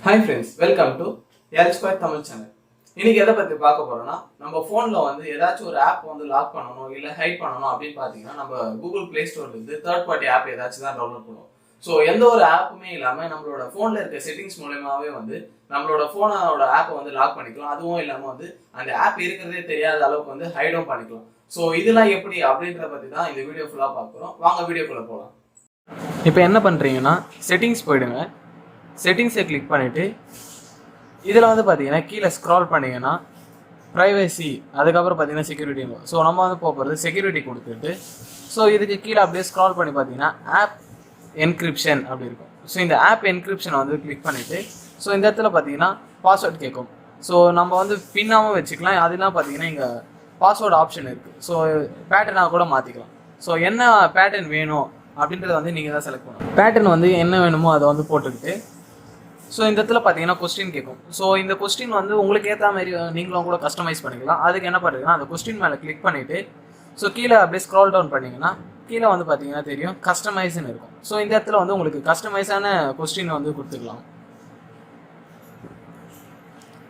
Hi friends, welcome to L Square Tamil channel. இன்னைக்கு எதை பத்தி பார்க்க போறோம்னா நம்ம போன்ல வந்து ஏதாச்சும் ஒரு ஆப் வந்து லாக் பண்ணணும் இல்ல ஹைட் பண்ணணும் அப்படின்னு பாத்தீங்கன்னா நம்ம கூகுள் பிளே ஸ்டோர்ல இருந்து தேர்ட் பார்ட்டி ஆப் ஏதாச்சும் தான் டவுன்லோட் பண்ணுவோம். ஸோ எந்த ஒரு ஆப்புமே இல்லாம நம்மளோட போன்ல இருக்க செட்டிங்ஸ் மூலமாவே வந்து நம்மளோட போனோட ஆப்பை வந்து லாக் பண்ணிக்கலாம். அதுவும் இல்லாம வந்து அந்த ஆப் இருக்கிறதே தெரியாத அளவுக்கு வந்து ஹைடும் பண்ணிக்கலாம். ஸோ இதெல்லாம் எப்படி அப்படின்றத பத்தி தான் இந்த வீடியோ ஃபுல்லா பார்க்குறோம். வாங்க வீடியோக்குள்ள போகலாம். இப்போ என்ன பண்றீங்கன்னா செட்டிங்ஸ் போயிடுங்க. செட்டிங்ஸை கிளிக் பண்ணிவிட்டு இதில் வந்து பார்த்தீங்கன்னா கீழே ஸ்க்ரால் பண்ணிங்கன்னா ப்ரைவசி, அதுக்கப்புறம் பார்த்தீங்கன்னா செக்யூரிட்டி. ஸோ நம்ம வந்து போகிறது செக்யூரிட்டி கொடுத்துட்டு ஸோ இதுக்கு கீழே அப்படியே ஸ்க்ரால் பண்ணி பார்த்தீங்கன்னா ஆப் என்கிரிப்ஷன் அப்படி இருக்கும். ஸோ இந்த ஆப் என்கிரிப்ஷனை வந்து கிளிக் பண்ணிவிட்டு ஸோ இந்த இடத்துல பார்த்தீங்கன்னா பாஸ்வேர்ட் கேட்கும். ஸோ நம்ம வந்து பின்னாகவும் வச்சுக்கலாம். அதெல்லாம் பார்த்தீங்கன்னா இங்கே பாஸ்வேர்டு ஆப்ஷன் இருக்குது. ஸோ பேட்டர்னாக கூட மாற்றிக்கலாம். ஸோ என்ன பேட்டர்ன் வேணும் அப்படின்றத வந்து நீங்கள் தான் செலக்ட் பண்ணணும். பேட்டர்ன் வந்து என்ன வேணுமோ அதை வந்து போட்டுக்கிட்டு ஸோ இந்த இடத்துல பார்த்தீங்கன்னா கொஸ்டின் கேட்கும். ஸோ இந்த கொஸ்டின் வந்து உங்களுக்கு ஏற்ற மாதிரி நீங்களும் கூட கஸ்டமைஸ் பண்ணிக்கலாம். அதுக்கு என்ன பண்ணுறீங்கன்னா அந்த கொஸ்டின் மேலே கிளிக் பண்ணிவிட்டு ஸோ கீழே அப்படியே ஸ்க்ரால் டவுன் பண்ணிங்கன்னா கீழே வந்து பார்த்தீங்கன்னா தெரியும் கஸ்டமைஸ்ன்னு இருக்கும். ஸோ இந்த இடத்துல வந்து உங்களுக்கு கஸ்டமைஸான கொஸ்டின் வந்து கொடுத்துக்கலாம்.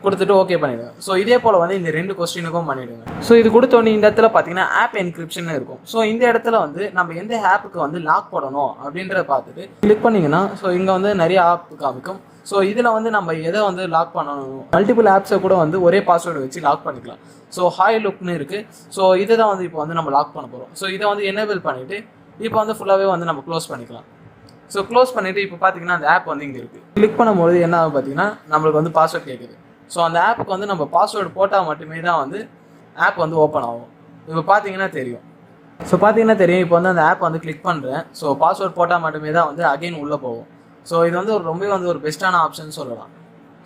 கொடுத்துட்டு ஓகே பண்ணிவிடுங்க. ஸோ இதே போல் வந்து இந்த ரெண்டு கொஸ்டினுக்கும் பண்ணிவிடுங்க. ஸோ இது கொடுத்தோன்னே இந்த இடத்துல பார்த்தீங்கன்னா ஆப் என்கிரிப்ஷன் இருக்கும். ஸோ இந்த இடத்துல வந்து நம்ம எந்த ஆப்புக்கு வந்து லாக் போடணும் அப்படின்றத பார்த்துட்டு கிளிக் பண்ணிங்கன்னா ஸோ இங்கே வந்து நிறைய ஆப் காமிக்கும். ஸோ இதில் வந்து நம்ம எதை வந்து லாக் பண்ணணும், மல்டிபிள் ஆப்ஸை கூட வந்து ஒரே பாஸ்வேர்டு வச்சு லாக் பண்ணிக்கலாம். ஸோ ஹாய் லுக்னு இருக்குது. ஸோ இதை தான் வந்து இப்போ வந்து நம்ம லாக் பண்ண போகிறோம். ஸோ இதை வந்து எனேபிள் பண்ணிவிட்டு இப்போ வந்து ஃபுல்லாகவே வந்து நம்ம க்ளோஸ் பண்ணிக்கலாம். ஸோ க்ளோஸ் பண்ணிவிட்டு இப்போ பார்த்தீங்கன்னா அந்த ஆப் வந்து இங்கே இருக்குது. கிளிக் பண்ணும்போது என்ன ஆகும் பார்த்தீங்கன்னா நம்மளுக்கு வந்து பாஸ்வேர்ட் கேட்குது. ஸோ அந்த ஆப்புக்கு வந்து நம்ம பாஸ்வேர்டு போட்டால் மட்டுமே தான் வந்து ஆப் வந்து ஓப்பன் ஆகும். இப்போ பார்த்தீங்கன்னா தெரியும். ஸோ பார்த்தீங்கன்னா தெரியும் இப்போ வந்து அந்த ஆப் வந்து கிளிக் பண்ணுறேன். ஸோ பாஸ்வேர்ட் போட்டால் மட்டுமே தான் வந்து அகைன் உள்ளே போகும். ஸோ இது வந்து ரொம்பவே வந்து ஒரு பெஸ்ட்டான ஆப்ஷன் சொல்லலாம்.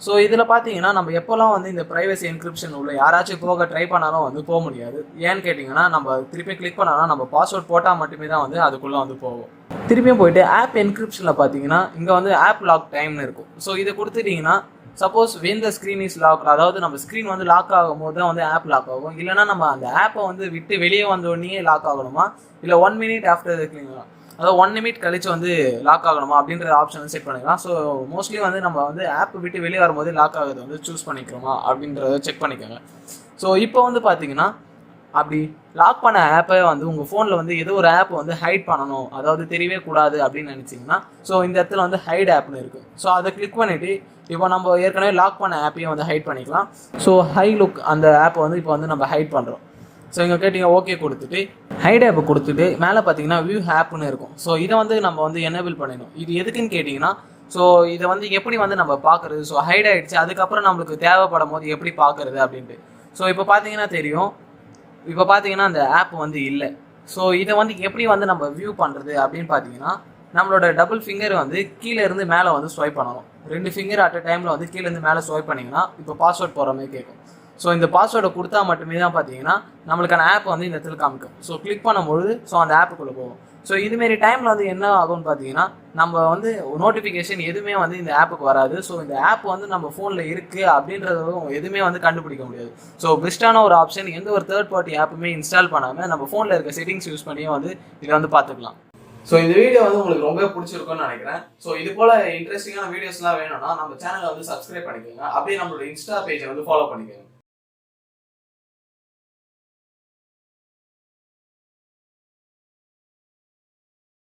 ஸோ இதில் பார்த்தீங்கன்னா நம்ம எப்போல்லாம் வந்து இந்த ப்ரைவசி என்கிரிப்ஷன் உள்ள யாராச்சும் போக ட்ரை பண்ணாலும் வந்து போக முடியாது. ஏன்னு கேட்டிங்கன்னா நம்ம திருப்பி கிளிக் பண்ணாலும் நம்ம பாஸ்வேர்ட் போட்டால் மட்டுமே தான் வந்து அதுக்குள்ளே வந்து போகும். திருப்பியும் போயிட்டு ஆப் என்கிரிப்ஷனில் பார்த்தீங்கன்னா இங்கே வந்து ஆப் லாக் டைம்னு இருக்கும். ஸோ இதை கொடுத்துட்டிங்கன்னா suppose when the screen is locked, அதாவது நம்ம ஸ்க்ரீன் வந்து லாக் ஆகும் போது தான் வந்து ஆப் லாக் ஆகும். இல்லைனா நம்ம அந்த ஆப்பை வந்து விட்டு வெளியே வந்தோடனே லாக் ஆகணுமா இல்லை 1 minute ஆஃப்டர் இருக்குங்களா, அதாவது 1 minute கழிச்சு வந்து லாக் ஆகணுமா அப்படின்ற ஆப்ஷன் செட் பண்ணிக்கலாம். ஸோ மோஸ்ட்லி வந்து நம்ம வந்து ஆப் விட்டு வெளியே வரும்போது லாக் ஆகுது வந்து சூஸ் பண்ணிக்கிறோமா அப்படின்றத செக் பண்ணிக்கோங்க. ஸோ இப்போ வந்து பார்த்தீங்கன்னா அப்படி லாக் பண்ண ஆப்பை வந்து உங்கள் ஃபோனில் வந்து ஏதோ ஒரு ஆப் வந்து ஹைட் பண்ணணும், அதாவது தெரியவே கூடாது அப்படின்னு நினச்சிங்கன்னா ஸோ இந்த இடத்துல வந்து ஹைட் ஆப்னு இருக்குது. ஸோ அதை கிளிக் பண்ணிவிட்டு இப்போ நம்ம ஏற்கனவே லாக் பண்ண ஆப்பையும் வந்து ஹைட் பண்ணிக்கலாம். ஸோ ஹை லுக் அந்த ஆப்பை வந்து இப்போ வந்து நம்ம ஹைட் பண்ணுறோம். ஸோ இங்கே கேட்டிங்க ஓகே கொடுத்துட்டு ஹைட் ஆப்பை கொடுத்துட்டு மேலே பார்த்தீங்கன்னா வியூ ஆப்னு இருக்கும். ஸோ இதை வந்து நம்ம வந்து எனேபிள் பண்ணிடணும். இது எதுக்குன்னு கேட்டிங்கன்னா ஸோ இதை வந்து எப்படி வந்து நம்ம பார்க்குறது, ஸோ ஹைட் ஆகிடுச்சு அதுக்கப்புறம் நம்மளுக்கு தேவைப்படும் போது எப்படி பார்க்குறது அப்படின்ட்டு. ஸோ இப்போ பார்த்தீங்கன்னா தெரியும், இப்போ பார்த்தீங்கன்னா அந்த ஆப் வந்து இல்லை. ஸோ இதை வந்து எப்படி வந்து நம்ம வியூ பண்ணுறது அப்படின்னு பார்த்தீங்கன்னா நம்மளோட டபுள் ஃபிங்கர் வந்து கீழே இருந்து மேலே வந்து ஸ்வைப் பண்ணணும். 2 ஃபிங்கர் அட் அ டைமில் வந்து கீழேருந்து மேலே ஸ்வைப் பண்ணிங்கன்னா இப்போ பாஸ்வேர்ட் போகிற மாதிரி கேட்கும். ஸோ இந்த பாஸ்வேர்டை கொடுத்தா மட்டுமே தான் பார்த்தீங்கன்னா நம்மளுக்கான ஆப் வந்து இந்த இடத்துல காமிக்கும். ஸோ கிளிக் பண்ணும்பொழுது ஸோ அந்த ஆப்புக்குள்ளே போகும். ஸோ இதுமாரி டைமில் வந்து என்ன ஆகும்னு பார்த்தீங்கன்னா நம்ம வந்து நோட்டிஃபிகேஷன் எதுவுமே வந்து இந்த ஆப்புக்கு வராது. ஸோ இந்த ஆப் வந்து நம்ம ஃபோனில் இருக்குது அப்படின்றதும் எதுவுமே வந்து கண்டுபிடிக்க முடியாது. ஸோ பெஸ்ட்டான ஒரு ஆப்ஷன், எந்த ஒரு தேர்ட் பார்ட்டி ஆப்புமே இன்ஸ்டால் பண்ணாமல் நம்ம ஃபோனில் இருக்க செட்டிங்ஸ் யூஸ் பண்ணியும் வந்து இதை வந்து பார்த்துக்கலாம். ஸோ இந்த வீடியோ வந்து உங்களுக்கு ரொம்ப பிடிச்சிருக்கும்னு நினைக்கிறேன். ஸோ இது போல இன்ட்ரெஸ்டிங்கான வீடியோஸ்லாம் வேணும்னா நம்ம சேனலை வந்து சப்ஸ்கிரைப் பண்ணிக்கோங்க. அப்படியே நம்மளோட இன்ஸ்டா பேஜை வந்து ஃபாலோ பண்ணிக்கோங்க.